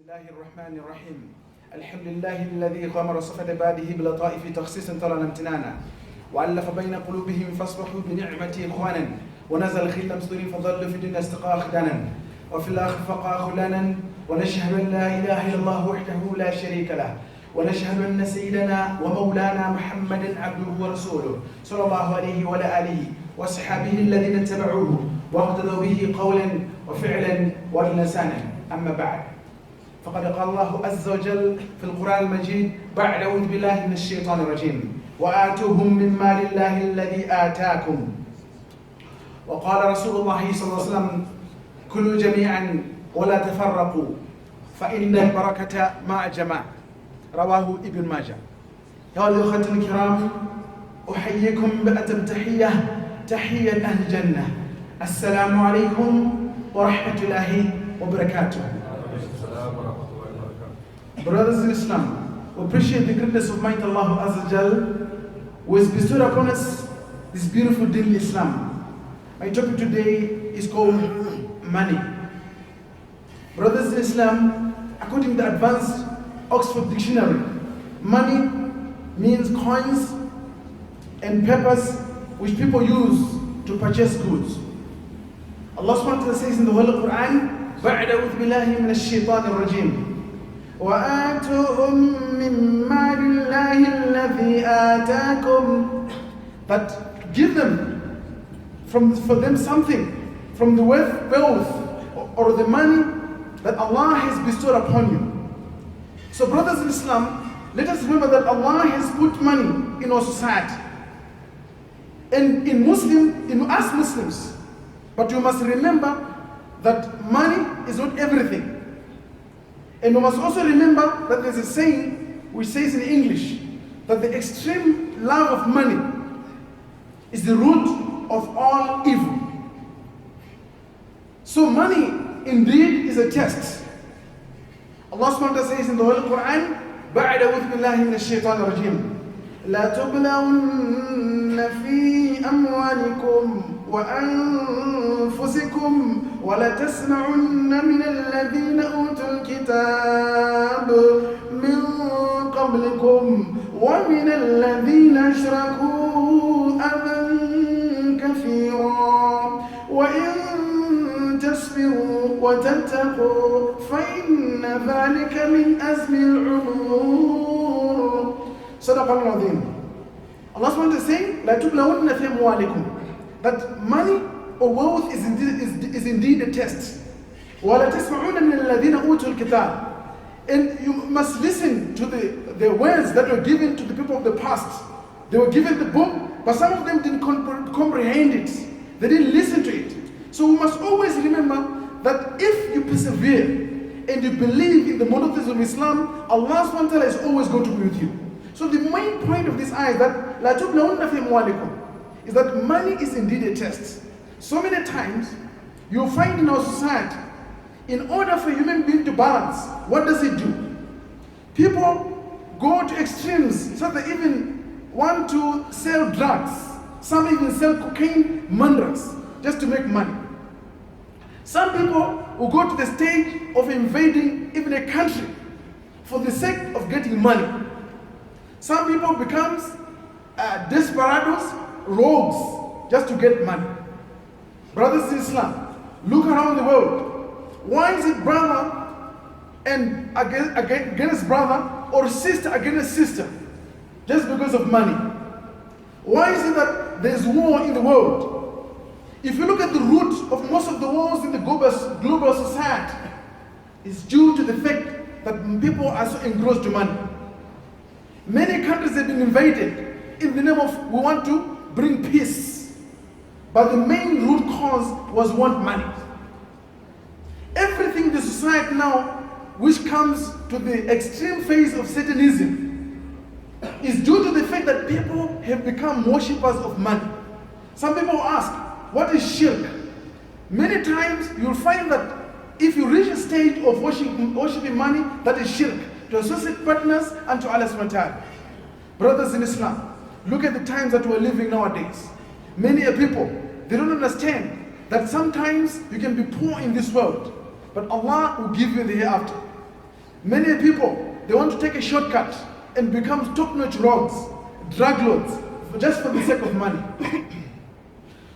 الله الرحمن الرحيم. الحمد لله الذي غمر صفة عباده بلطائف تخصيص ترى امتنانا وألف بين قلوبهم فاصبحوا بنعمته إخوانا ونزل خلا مصدرين فظلوا في الدنيا استقاء خدانا وفي الآخر فقا خلانا ونشهد أن لا إله إلا الله وحده لا شريك له ونشهد أن سيدنا ومولانا محمدا عبده ورسوله صلى الله عليه وعلى آله وأصحابه الذين اتبعوه واقتدوا به قولا وفعلا ولسانا. أما بعد، فقد قال الله عز وجل في القرآن المجيد بعد أعوذ بالله من الشيطان الرجيم وآتوهم من مال الله الذي آتاكم. وقال رسول الله صلى الله عليه وسلم كلوا جميعا ولا تفرقوا فإن البركة مع الجماعة. رواه ابن ماجه. يا الأخوة الكرام، أحييكم بأتم تحية، تحية أهل الجنة. السلام عليكم ورحمة الله وبركاته. Brothers in Islam, we appreciate the greatness of mighty Allah Azhar, who has bestowed upon us this beautiful deen Islam. My topic today is called money. Brothers in Islam, according to the advanced Oxford Dictionary, money means coins and papers which people use to purchase goods. Allah subhanahu wa ta'ala says in the Holy Quran, بعد أعوذ بالله من الشيطان الرجيم وآتوهم من مال الله الذي آتاكم, that give them for them something from the wealth or the money that Allah has bestowed upon you. So brothers in Islam, let us remember that Allah has put money in our society and in us Muslims. But you must remember that money is not everything. And we must also remember that there's a saying which says in English that the extreme love of money is the root of all evil. So money indeed is a test. Allah subhanahu wa ta'ala says in the Holy Quran, بعد أعوذ بالله من الشيطان الرجيم لا تبلون في أموالكم وأنفسكم ولا تسمعن من الذين أوتوا الكتاب من قبلكم ومن الذين أشركوا أذى كثيرا وإن تصبروا وتتقوا فإن ذلك من أزم الأمور. صدق الله العظيم. Allah subhanahu wa ta'ala saying, لا تبلون في أموالكم, that money or wealth is indeed a test. ولا تسمعون من الذين أوتوا الكتاب, and you must listen to the words that were given to the people of the past. They were given the book, but some of them didn't comprehend it. They didn't listen to it. So we must always remember that if you persevere and you believe in the monotheism of Islam, Allah subhanahu wa ta'ala is always going to be with you. So the main point of this ayah is that لا تبلون في أموالكم, is that money is indeed a test. So many times you'll find in our society, in order for a human being to balance, what does it do? People go to extremes, so they even want to sell drugs. Some even sell cocaine, mandras, just to make money. Some people will go to the stage of invading even a country for the sake of getting money. Some people becomes desperados, rogues, just to get money. Brothers in Islam, look around the world. Why is it brother and against brother or sister against sister? Just because of money. Why is it that there's war in the world? If you look at the root of most of the wars in the global society, it's due to the fact that people are so engrossed to money. Many countries have been invaded in the name of we want to bring peace. But the main root cause was want money. Everything in the society now which comes to the extreme phase of Satanism is due to the fact that people have become worshippers of money. Some people ask, what is shirk? Many times you'll find that if you reach a stage of worshipping money, that is shirk, to associate partners and to Allah subhanahu wa ta'ala. Brothers in Islam, look at the times that we're living nowadays. Many people, they don't understand that sometimes you can be poor in this world, but Allah will give you the hereafter. Many people, they want to take a shortcut and become top-notch rogues, drug lords, just for the sake of money.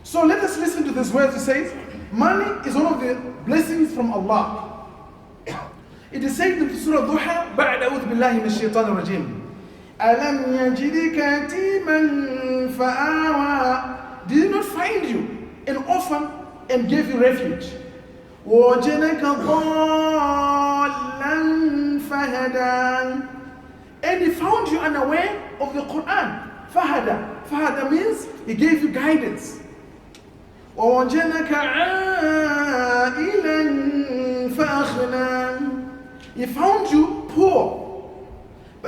So let us listen to this verse. It says, money is one of the blessings from Allah. It is said in Surah Duha, بعد أعوذ بالله من الشيطان الرجيم. ألم يجدك يتيما فآوى. Did he not find you an orphan and gave you refuge? ووجدك ضالا فهدى. And he found you unaware of the Quran. Fahada. Fahada means he gave you guidance. ووجدك عائلا فأغنى. He found you poor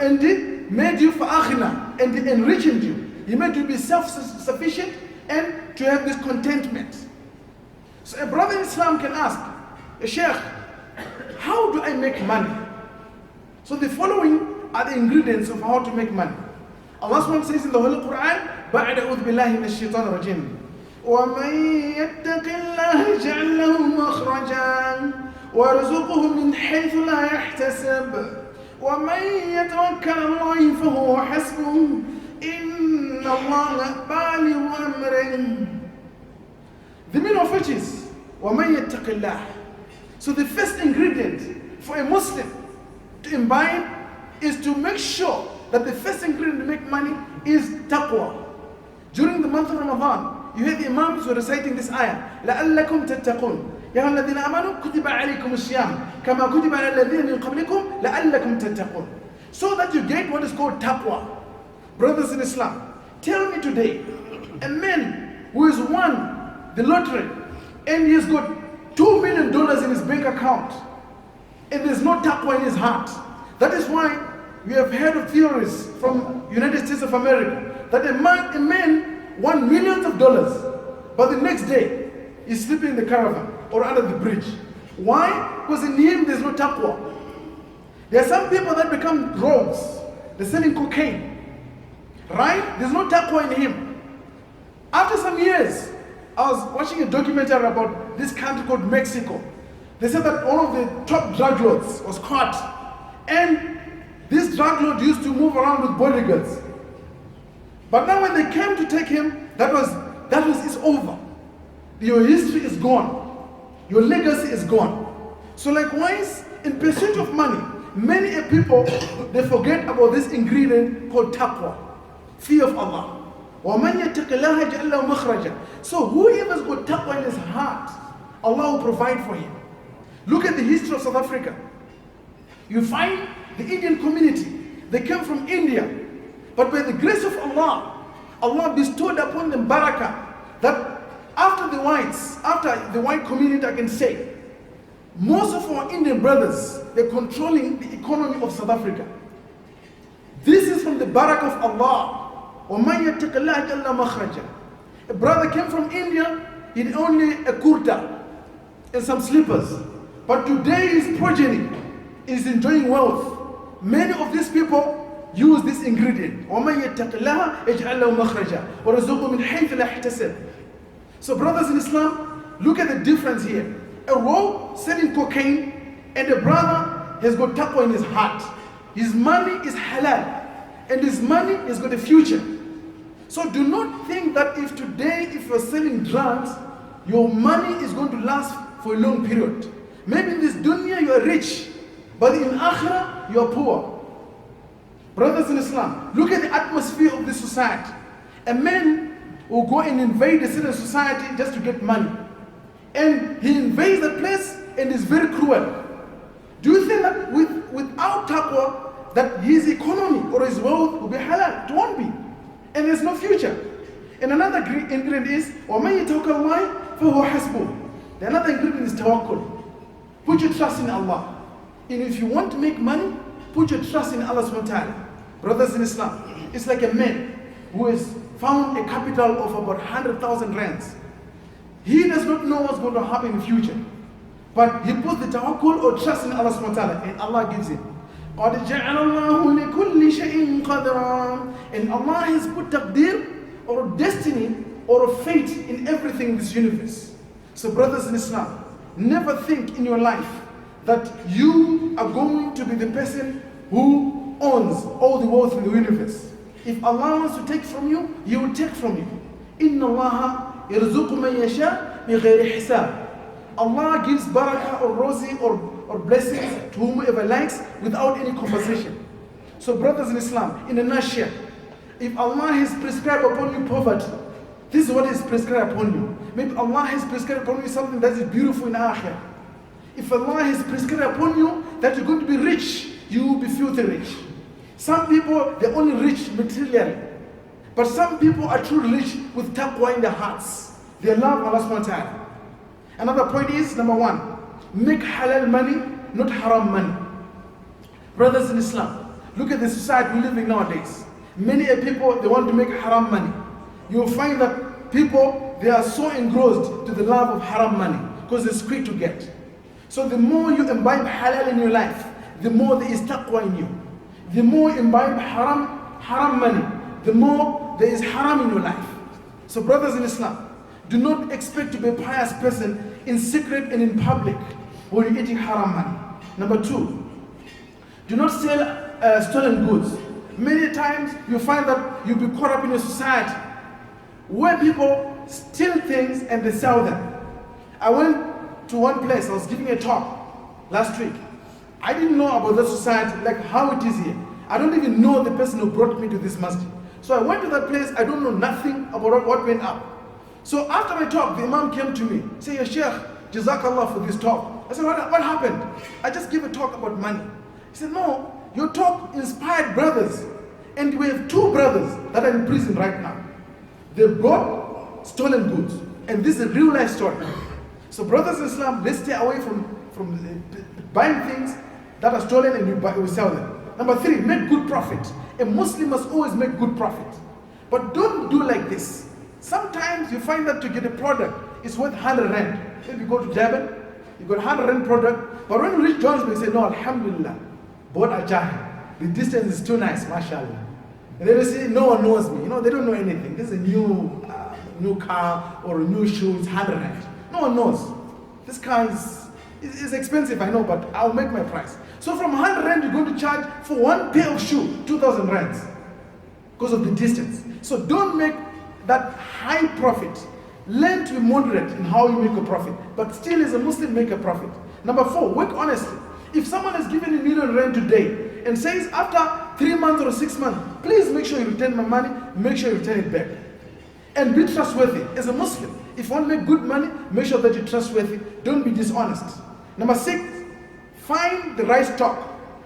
and it made you fa'aghna and enriched you. He made you be self-sufficient and to have this contentment. So a brother in Islam can ask, Sheikh, how do I make money? So the following are the ingredients of how to make money. Allah SWT says in the Holy Quran, بعد أعوذ بالله من الشيطان الرجيم ومن يتق الله يجعل له مخرجا وارزقه من حيث لا يحتسب ومن يتوكل على الله فهو حسبه إن الله بالغ أمره. The meaning of which is ومن يتق الله. So the first ingredient for a Muslim to imbibe is to make sure that the first ingredient to make money is taqwa. During the month of Ramadan, you hear the Imams were reciting this ayah, لَأَلَّكُمْ تَتَّقُونَ يَا الَّذِينَ آمَنُوا كُتِبَ عَلَيْكُمُ الصِّيَامُ كَمَا كُتِبَ عَلَى الَّذِينَ مِنْ قَبْلِكُمْ لَأَلَّكُمْ تَتَّقُونَ. So that you get what is called taqwa. Brothers in Islam, tell me today, a man who has won the lottery and he has got $2 million in his bank account and there's no taqwa in his heart. That is why we have heard of theories from United States of America that a man won millions of dollars, but the next day he's sleeping in the caravan or under the bridge. Why? Because in him there's no taqwa. There are some people that become rogues. They're selling cocaine. Right? There's no taqwa in him. After some years, I was watching a documentary about this country called Mexico. They said that one of the top drug lords was caught. And this drug lord used to move around with bodyguards. But now when they came to take him, it's over. Your history is gone. Your legacy is gone. So likewise, in pursuit of money, many people, they forget about this ingredient called taqwa, fear of Allah. وَمَنْ يَتَّقِ اللَّهَ يَجْعَلْ لَهُ مَخْرَجًا. So whoever's got taqwa in his heart, Allah will provide for him. Look at the history of South Africa. You find the Indian community, they came from India. But by the grace of Allah, Allah bestowed upon them barakah, that after the white community, I can say, most of our Indian brothers, they're controlling the economy of South Africa. This is from the barakah of Allah. وَمَنْ يَتَّقِ اللَّهَ يَجْعَلْ لَهُ مَخْرَجًا. A brother came from India in only a kurta and some slippers. But today his progeny is enjoying wealth. Many of these people use this ingredient. وَمَنْ يَتَّقِ اللَّهَ يَجْعَلْ لَهُ مَخْرَجًا وَرَزُقْهُ مِنْ حَيْثُ لَا يَحْتَسِبُ. So brothers in Islam, look at the difference here. A rogue selling cocaine and a brother has got taqwa in his heart. His money is halal and his money has got a future. So do not think that if you're selling drugs, your money is going to last for a long period. Maybe in this dunya you are rich, but in akhirah you are poor. Brothers in Islam, look at the atmosphere of this society. A man will go and invade a certain society just to get money. And he invades the place and is very cruel. Do you think that without taqwa, that his economy or his wealth will be halal? It won't be. And there's no future. And another ingredient is, وَمَنْ يَتَوَكَّلْ اللَّهِ فَهُوَ حَسْبُهُ. The another ingredient is tawakkul. Put your trust in Allah. And if you want to make money, put your trust in Allah subhanahu wa ta'ala. Brothers in Islam, it's like a man who has found a capital of about 100,000 rands. He does not know what's going to happen in the future. But he puts the tawakkul or trust in Allah subhanahu wa ta'ala, and Allah gives him. قَدْ جَعَلَ اللَّهُ لِكُلِّ شَيْءٍ قَدْرًا. And Allah has put taqdeer or destiny or a fate in everything in this universe. So brothers in Islam, never think in your life that you are going to be be the person who owns all the wealth in the universe. If Allah wants to take from you, He will take from you. Inna Allah yarzuqu man yasha bighayri hisab. Allah gives barakah or rosy or blessings to whomever likes without any compensation. So brothers in Islam, in a nutshell, if Allah has prescribed upon you poverty, this is what is prescribed upon you. Maybe Allah has prescribed upon you something that is beautiful in akhirah. If Allah has prescribed upon you that you're going to be rich, you will be filthy rich. Some people, they're only rich materially. But some people are truly rich with taqwa in their hearts. They love Allah subhanahu wa ta'ala. Another point is, number one, make halal money, not haram money. Brothers in Islam, look at the society we're living nowadays. Many people, they want to make haram money. You'll find that people, they are so engrossed to the love of haram money because it's quick to get. So the more you imbibe halal in your life, the more there is taqwa in you. The more you imbibe haram money, the more there is haram in your life. So brothers in Islam, do not expect to be a pious person in secret and in public when you're eating haram money. Number two, do not sell stolen goods. Many times you find that you'll be caught up in a society where people steal things and they sell them. I went to one place, I was giving a talk last week. I didn't know about that society, like how it is here. I don't even know the person who brought me to this masjid. So I went to that place, I don't know nothing about what went up. So after my talk, the Imam came to me, say, "Ya Sheikh, Jazakallah for this talk." I said, what happened? I just gave a talk about money. He said, "No, your talk inspired brothers. And we have two brothers that are in prison right now. They brought stolen goods. And this is a real life story." So brothers in Islam, let's stay away from buying things that are stolen and we sell them. Number three, make good profit. A Muslim must always make good profit. But don't do like this. Sometimes you find that to get a product, it's worth 100 rand. If you go to Durban, you got 100 rand product. But when you reach Johannesburg, you say, "No, Alhamdulillah, bought Azhar. The distance is too nice, mashallah." And then they say, "No one knows me." You know, they don't know anything. This is a new car or a new shoes, 100 rand. No one knows. This car is expensive, I know, but I'll make my price. So from 100 rand, you're going to charge for one pair of shoe, 2,000 rands because of the distance. So don't make that high profit. Learn to be moderate in how you make a profit, but still as a Muslim, make a profit. Number four, work honestly. If someone has given you 1,000,000 rand today and says after 3 months or 6 months, please make sure you return my money, make sure you return it back. And be trustworthy. As a Muslim, if you want to make good money, make sure that you're trustworthy. Don't be dishonest. Number six, find the right stock.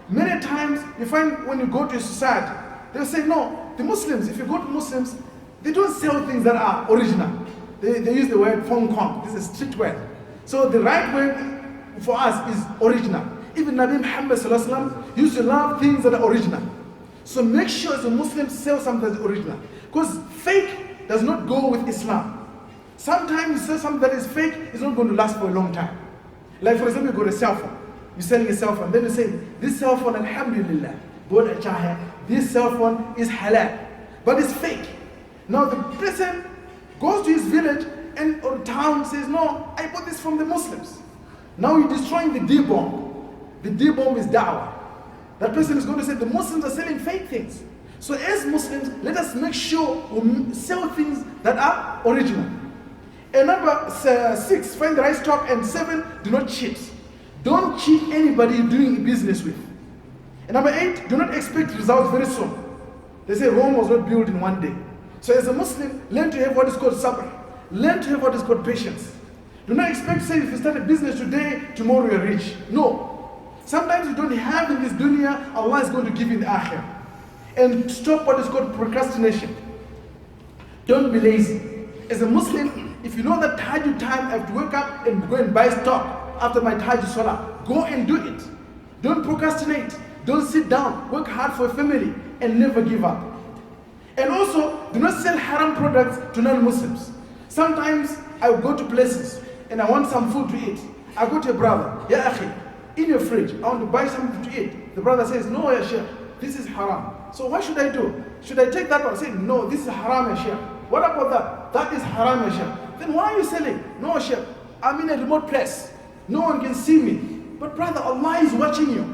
Many times you find when you go to a society, they'll say, "No, the Muslims, if you go to Muslims, they don't sell things that are original." They use the word Fong Kong. This is a strict word. So the right word for us is original. Even Nabi Muhammad sallallahu alaihi wasallam used to love things that are original. So make sure as a Muslim sell something that's original. Because fake does not go with Islam. Sometimes you sell something that is fake, it's not going to last for a long time. Like for example, you got a cell phone. You're selling a cell phone. Then you say, "This cell phone, alhamdulillah, this cell phone is halal." But it's fake. Now the person goes to his village or town, says, "No, I bought this from the Muslims." Now you're destroying the D-bomb. The D-bomb is Dawah. That person is going to say the Muslims are selling fake things. So as Muslims, let us make sure we sell things that are original. And number 6, find the right stock. And 7, do not cheat. Don't cheat anybody you're doing business with. And number 8, do not expect results very soon. They say Rome was not built in one day. So as a Muslim, learn to have what is called sabr. Learn to have what is called patience. Do not expect to say if you start a business today, tomorrow you're rich. No. Sometimes you don't have in this dunya, Allah is going to give you the akhirah. And stop what is called procrastination. Don't be lazy. As a Muslim, if you know that tahajjud time, I have to wake up and go and buy stock after my tahajjud salah, go and do it. Don't procrastinate. Don't sit down. Work hard for a family and never give up. And also, do not sell haram products to non-Muslims. Sometimes I will go to places and I want some food to eat. I go to a brother, "Ya akhi, in your fridge, I want to buy something to eat." The brother says, "No, ya Sheikh, this is haram." So what should I do? Should I take that one? I say, "No, this is haram, ya Sheikh." What about that? That is haram, ya Sheikh. Then why are you selling? "No, Sheikh, I'm in a remote place. No one can see me." But brother, Allah is watching you.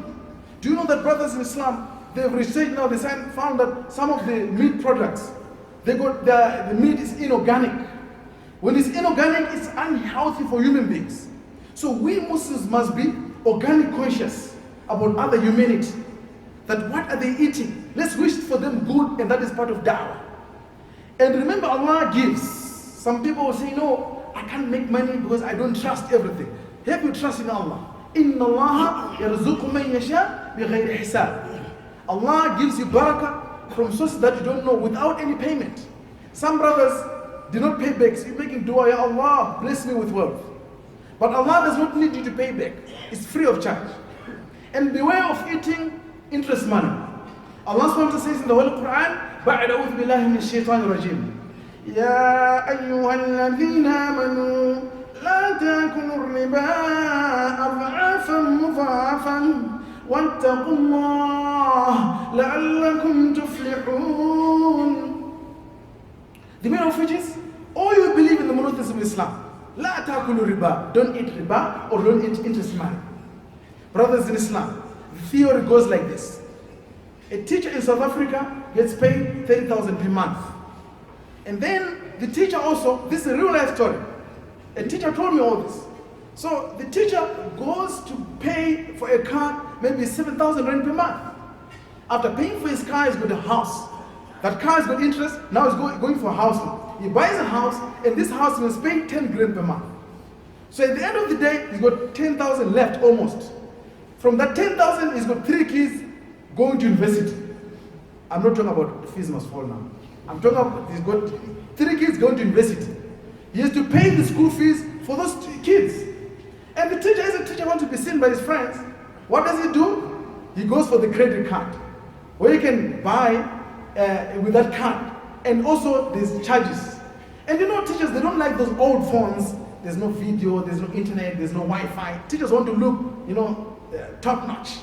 Do you know that brothers in Islam, they've researched now, they found that some of the meat products, the meat is inorganic. When it's inorganic, it's unhealthy for human beings. So we Muslims must be organic conscious about other humanity. That what are they eating? Let's wish for them good, and that is part of da'wah. And remember, Allah gives. Some people will say, no, I can't make money because I don't trust everything. Have you trust in Allah? Inna Allah yarzuqu man yasha bighayri hisab. Allah gives you barakah from sources that you don't know without any payment. Some brothers did not pay back. So you're making dua, Ya Allah, bless me with wealth. But Allah does not need you to pay back. It's free of charge. And beware of eating interest money. Allah subhanahu wa ta'ala says in the Holy Quran, بَعْدَ أَعُوذُ بِاللَّهِ مِنَ الشَّيْطَانِ الرَّجِيمِ يَا أَيُّهَا الَّذِينَ آمَنُوا لَا تَأْكُلُوا الرِّبَا أَضْعَافًا مُضَاعَفًا وَاتَّقُوا اللَّهَ لَعَلَّكُمْ تُفْلِحُونَ. The meaning of which is, all you believe in the monotheism of Islam, لَا تَأْكُلُوا الرِّبَا, don't eat riba or don't eat interest money. Brothers in Islam, the theory goes like this. A teacher in South Africa gets paid 30,000 per month. And then the teacher also, this is a real life story. A teacher told me all this. So the teacher goes to pay for a car, maybe 7,000 rand per month. After paying for his car, he's got a house. That car has got interest, now he's going for a house now. He buys a house, and this house must pay 10 grand per month. So at the end of the day, he's got 10,000 left almost. From that 10,000, he's got 3 kids going to university. I'm not talking about the fees must fall now. I'm talking about he's got 3 kids going to university. He has to pay the school fees for those kids. And the teacher, as a teacher, wants to be seen by his friends. What does he do? He goes for the credit card, where you can buy with that card. And also there's charges. And you know, teachers, they don't like those old phones. There's no video, there's no internet, there's no Wi-Fi. Teachers want to look, top notch.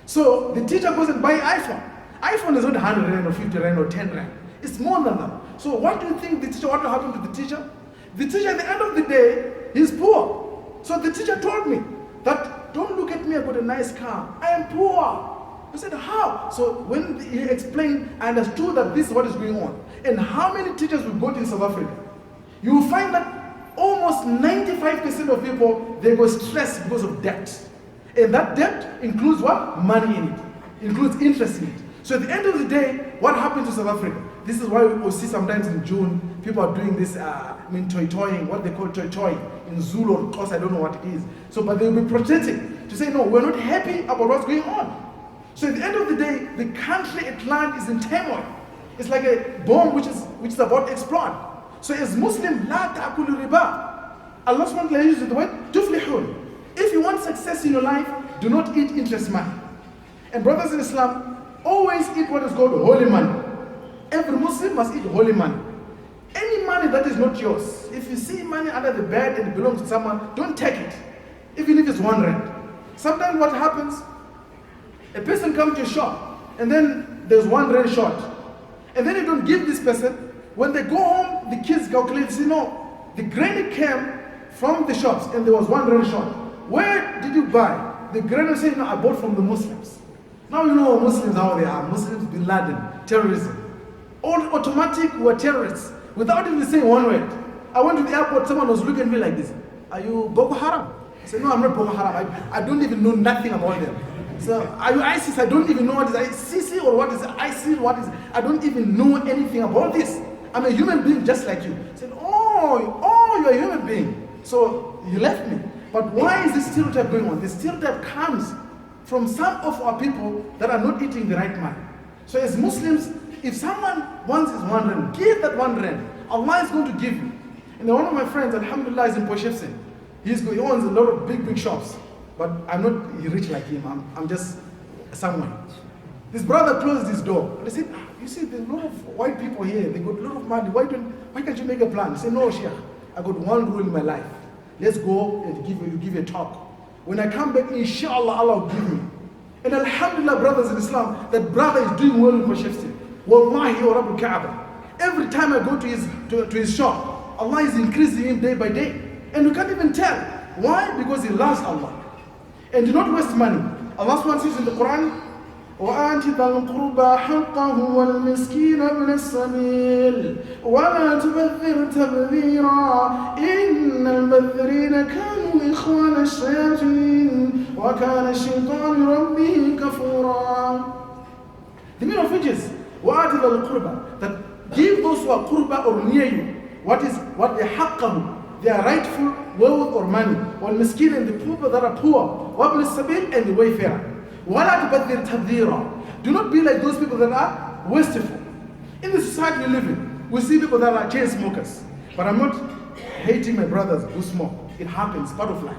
So the teacher goes and buys iPhone. iPhone is not 100 rand or 50 rand or 10 rand. It's more than that. So what do you think what will happen to the teacher? The teacher at the end of the day, he's poor. So the teacher told me that, don't look at me, I've got a nice car. I am poor. I said, how? So when he explained, I understood that this is what is going on. And how many teachers we got in South Africa? You will find that almost 95% of people, they go stressed because of debt. And that debt includes what? Money in it. Includes interest in it. So at the end of the day, what happens to South Africa? This is why we see sometimes in June, people are doing this, toy-toying, what they call toy-toying. In Zulu or Kokstad, I don't know what it is. So, but they'll be protecting to say, no, we're not happy about what's going on. So at the end of the day, the country at large is in turmoil. It's like a bomb which is about to explode. So as Muslim, la ta'kulu riba. Allah subhanahu wa ta'ala uses the word tuflihun. If you want success in your life, do not eat interest money. And brothers in Islam, always eat what is called holy money. Every Muslim must eat holy money. Any money that is not yours, if you see money under the bed and it belongs to someone, don't take it, even if it's 1 rand. Sometimes what happens, a person comes to your shop, and then there's 1 rand short. And then you don't give this person. When they go home, the kids calculate, say, no, the granny came from the shops, and there was 1 rand short. Where did you buy? The granny said, no, I bought from the Muslims. Now you know Muslims, how they are. Muslims, Bin Laden, terrorism. All automatic were terrorists, without even saying 1 word. I went to the airport, someone was looking at me like this. Are you Boko Haram? I said, no, I'm not Boko Haram. I don't even know nothing about them. So, are you ISIS? I don't even know what is ISIS or what is ISIL, what is, I don't even know anything about this. I'm a human being just like you. I said, oh, you're a human being. So, you left me. But why is this stereotype going on? The stereotype comes from some of our people that are not eating the right money. So as Muslims, if someone wants his 1 rand, give that 1 rand. Allah is going to give you. And one of my friends, alhamdulillah, is in Poshefsen. He owns a lot of big shops. But I'm not rich like him. I'm just someone. This brother closed his door. And I said, you see, there's a lot of white people here. They got a lot of money. Why can't you make a plan? He said, no, Sheikh. I got one rule in my life. Let's go and give you a talk. When I come back, inshallah, Allah will give me. And alhamdulillah, brothers in Islam, that brother is doing well in Poshefsen. Wallahi wa Rabbul Kaaba. Every time I go to his shop, Allah is increasing him day by day. And you can't even tell. Why? Because he loves Allah. And do not waste money. Allah SWT says in the Quran, وآت ذا القربى حقه والمسكين ابن السبيل ولا تبذر تبذيرا إن المبذرين كانوا إخوان الشياطين وكان الشيطان ربه كفورا. The meaning of which is وآت ذا القربى, that give those who are qurba or near you what they حقه, their rightful wealth or money, والمسكين and the people that are poor, وابن السبيل and the wayfarer. وَلَا تُبَذِّرْ تَبْذِيرًا. Do not be like those people that are wasteful. In the society we live in, we see people that are chain smokers. But I'm not hating my brothers who smoke. It happens, part of life.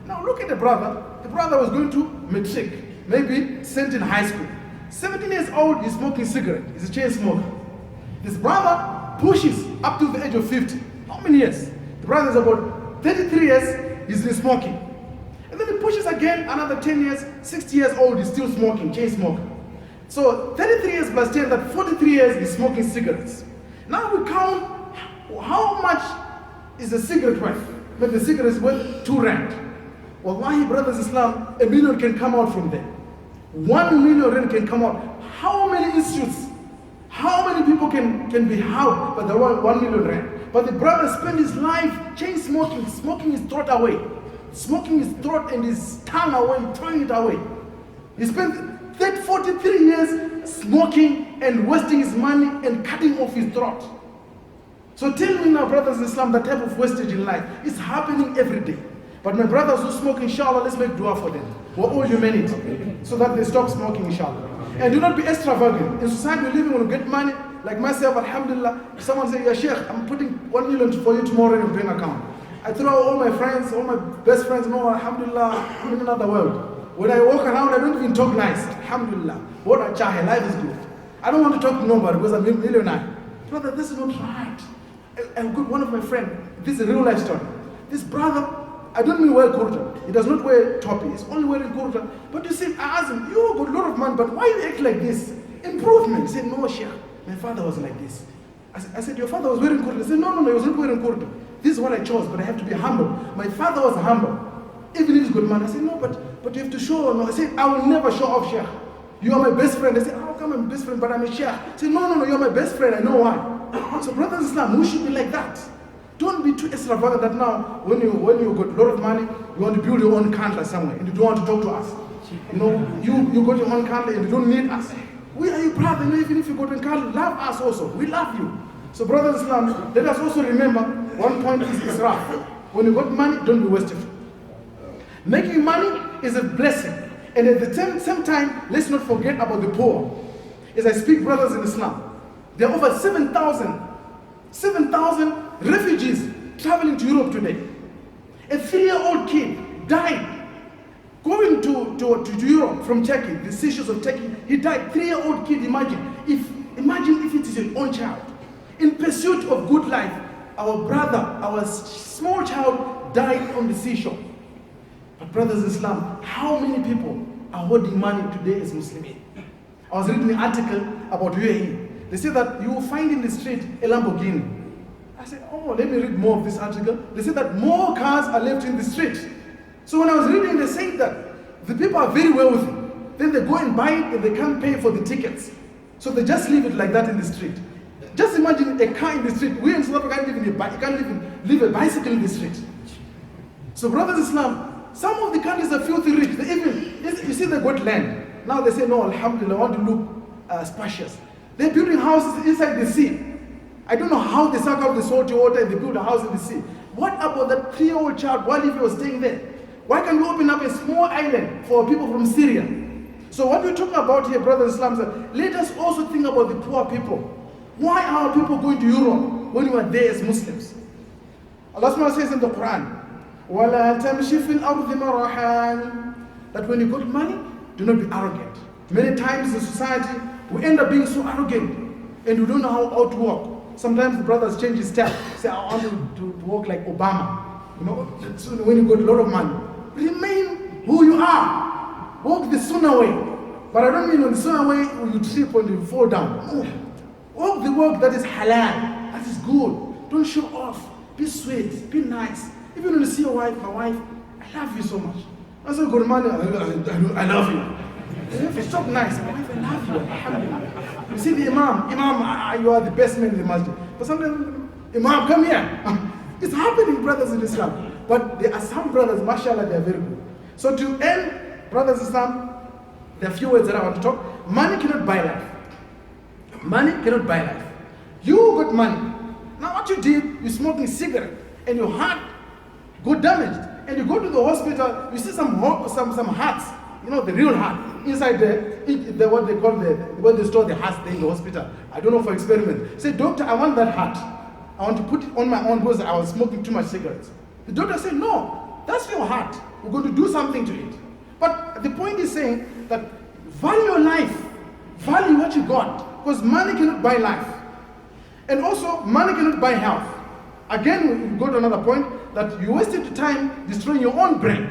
Now look at the brother. The brother was going to matric, maybe sent in high school. 17 years old, he's smoking cigarette. He's a chain smoker. This brother pushes up to the age of 50. How many years? The brother is about 33 years, he's been smoking. And then he pushes again another 10 years, 60 years old, he's still smoking, chain smoker. So 33 years plus 10, that 43 years he's smoking cigarettes. Now we count how much is a cigarette worth. But the cigarette is worth 2 rand. Wallahi, brothers Islam, 1 million can come out from there. 1 million rand can come out. How many institutes, how many people can be helped by the 1 million rand? But the brother spent his life chain smoking, smoking his throat away. Smoking his throat and his tongue away, throwing it away. He spent 43 years smoking and wasting his money and cutting off his throat. So tell me now, brothers in Islam, that type of wastage in life is happening every day. But my brothers who smoke, inshallah, let's make dua for them. We're all humanity, so that they stop smoking, inshallah. And do not be extravagant. In society we live in, when we get money, like myself, alhamdulillah, if someone says, yeah, Sheikh, I'm putting 1 million for you tomorrow in your bank account. I throw all my friends, all my best friends, no, alhamdulillah, I'm in another world. When I walk around, I don't even talk nice. Alhamdulillah. What a chahe, life is good. I don't want to talk to nobody because I'm a millionaire. Brother, this is not right. I've got one of my friends, this is a real life story. This brother, I don't mean wear kurta. He does not wear topi, he's only wearing kurta. But you see, I asked him, you got a lot of money, but why you act like this? Improvement. He said, no, Sheikh, my father was like this. I said, your father was wearing kurta? He said, no, he was not wearing kurta. This is what I chose, but I have to be humble. My father was humble, even if he's a good man. I said, no, but you have to show. No, I said, I will never show off, Sheikh. You are my best friend. I said, how come I'm best friend, but I'm a Sheikh? I said, no, you're my best friend. I know why. So brothers in Islam, we should be like that. Don't be too extravagant that now, when you got a lot of money, you want to build your own country somewhere, and you don't want to talk to us. You know, you got your own country and you don't need us. We are your brother. You know, even if you got a country, love us also. We love you. So brothers in Islam, let us also remember, one point is israf. When you got money, don't be wasteful. Making money is a blessing. And at the same time, let's not forget about the poor. As I speak, brothers in Islam, there are over 7,000 refugees traveling to Europe today. A 3-year-old kid died going to Europe from Turkey, the seashores of Turkey. He died, 3-year-old kid, imagine if it is your own child. In pursuit of good life, our brother, our small child died on the seashore. But brothers in Islam, how many people are holding money today as Muslims? I was reading an article about UAE. They say that you will find in the street a Lamborghini. I said, oh, let me read more of this article. They say that more cars are left in the street. So when I was reading, they say that the people are very wealthy. Then they go and buy it and they can't pay for the tickets. So they just leave it like that in the street. Just imagine a car in the street. We in South Africa can't leave a bicycle in the street. So brothers in Islam, some of the countries are filthy rich. They even, you see, they got land. Now they say, no, alhamdulillah, I want to look spacious. They're building houses inside the sea. I don't know how they suck out the salty water and they build a house in the sea. What about that 3-year-old child? What if he was staying there? Why can't we open up a small island for people from Syria? So what we're talking about here, brothers and Islam, let us also think about the poor people. Why are people going to Europe when we are there as Muslims? Allah SWT says in the Quran, وَلَا تَمْشِ فِي الْأَرْضِ مَرَحًا, that when you got money, do not be arrogant. Many times in society, we end up being so arrogant and we don't know how to walk. Sometimes the brothers change his style. Say, I want to walk like Obama. You know, so when you got a lot of money, remain who you are. Walk the sunnah way. But I don't mean on the sunnah way when you trip and you fall down. No. Walk the walk that is halal, that is good. Don't show off. Be sweet, be nice. Even when you see your wife, my wife, I love you so much. I said, good morning, I love you. If it's so nice, my wife, I love you, alhamdulillah. You see the Imam, you are the best man in the masjid. But sometimes, Imam, come here. It's happening, brothers in Islam. But there are some brothers, mashallah, they are very good. So to end, brothers in Islam, there are a few words that I want to talk. Money cannot buy life. Money cannot buy life. You got money. Now what you did, you're smoking cigarette, and your heart got damaged. And you go to the hospital, you see some hearts, you know, the real heart. Inside what they call where they store the hearts there in the hospital. I don't know, for experiment. Say, doctor, I want that heart. I want to put it on my own because I was smoking too much cigarettes. The doctor said, no, that's your heart. We're going to do something to it. But the point is saying that value your life. Value what you got. Because money cannot buy life. And also, money cannot buy health. Again, we go to another point that you wasted time destroying your own brain.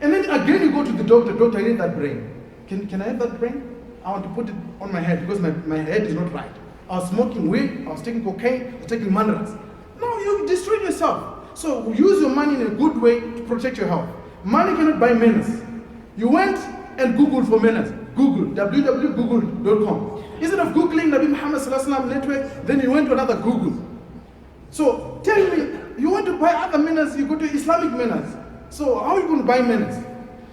And then again you go to the doctor, doctor, I need that brain. Can I have that brain? I want to put it on my head because my head is not right. I was smoking weed, I was taking cocaine, I was taking mandras. No, you destroyed yourself. So use your money in a good way to protect your health. Money cannot buy manners. You went and Googled for manners. Google, www.google.com. Instead of Googling Nabi Muhammad Sallallahu Alaihi Wasallam network, then you went to another Google. So tell me, you want to buy other manners, you go to Islamic manners. So how are you going to buy manners?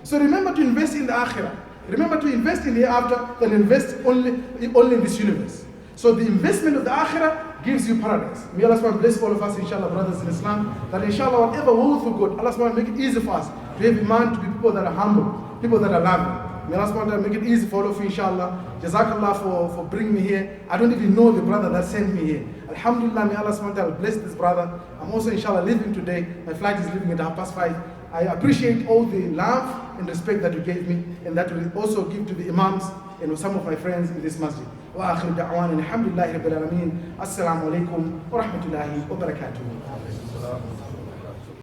So remember to invest in the akhirah. Remember to invest in the hereafter, then invest only in this universe. So the investment of the akhirah gives you paradise. May Allah subhanahu wa ta'ala bless all of us, inshallah, brothers in Islam, that inshallah whatever wealth we got, Allah subhanahu wa ta'ala make it easy for us to have iman, to be people that are humble, people that are loving. May Allah subhanahu wa ta'ala make it easy for all of you, inshallah. Jazakallah for bringing me here. I don't even know the brother that sent me here. Alhamdulillah, may Allah subhanahu wa ta'ala bless this brother. I'm also inshallah leaving today. My flight is leaving at 5:30. I appreciate all the love and respect that you gave me, and that will also give to the imams and some of my friends in this masjid. Wa akhiru da'wana alhamdulillahi rabbil alamin. Assalamu alaikum wa rahmatullahi wa barakatuh.